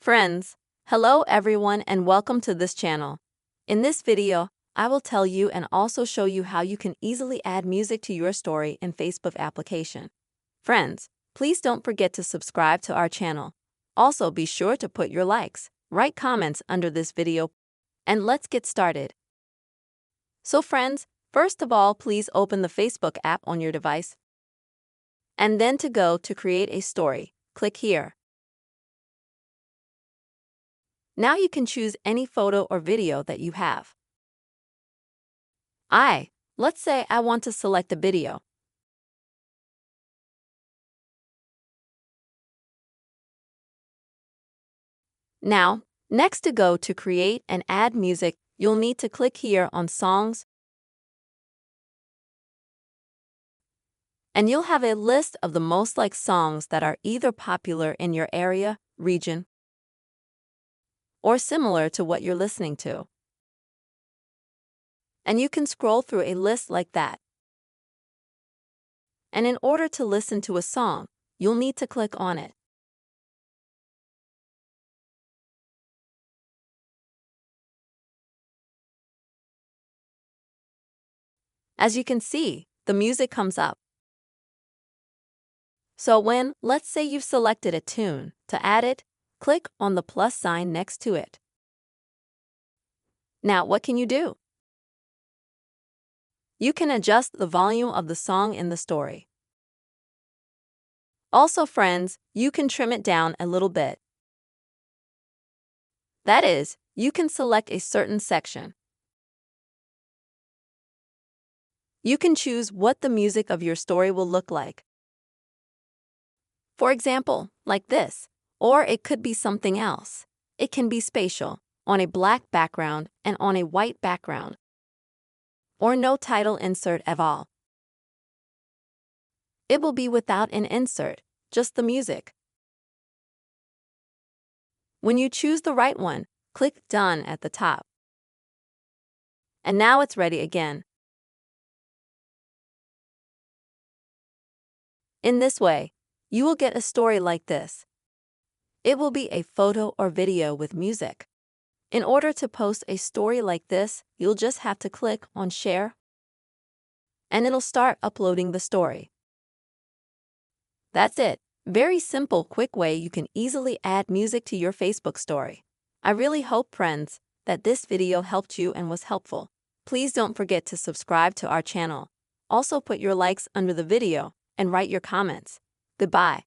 Friends, hello everyone and welcome to this channel. In this video, I will tell you and also show you how you can easily add music to your story in Facebook application. Friends, please don't forget to subscribe to our channel. Also be sure to put your likes, write comments under this video, and let's get started. So friends, first of all, please open the Facebook app on your device. And then to go to create a story, click here. Now you can choose any photo or video that you have. Let's say I want to select a video. Now, next to go to create and add music, you'll need to click here on songs. And you'll have a list of the most liked songs that are either popular in your area, region, or similar to what you're listening to. And you can scroll through a list like that. And in order to listen to a song, you'll need to click on it. As you can see, the music comes up. So let's say you've selected a tune, to add it, click on the plus sign next to it. Now, what can you do? You can adjust the volume of the song in the story. Also, friends, you can trim it down a little bit. That is, you can select a certain section. You can choose what the music of your story will look like. For example, like this, or it could be something else. It can be spatial, on a black background and on a white background, or no title insert at all. It will be without an insert, just the music. When you choose the right one, click Done at the top. And now it's ready again. In this way, you will get a story like this. It will be a photo or video with music. In order to post a story like this, you'll just have to click on Share, and it'll start uploading the story. That's it. Very simple, quick way you can easily add music to your Facebook story. I really hope, friends, that this video helped you and was helpful. Please don't forget to subscribe to our channel. Also put your likes under the video and write your comments. Goodbye.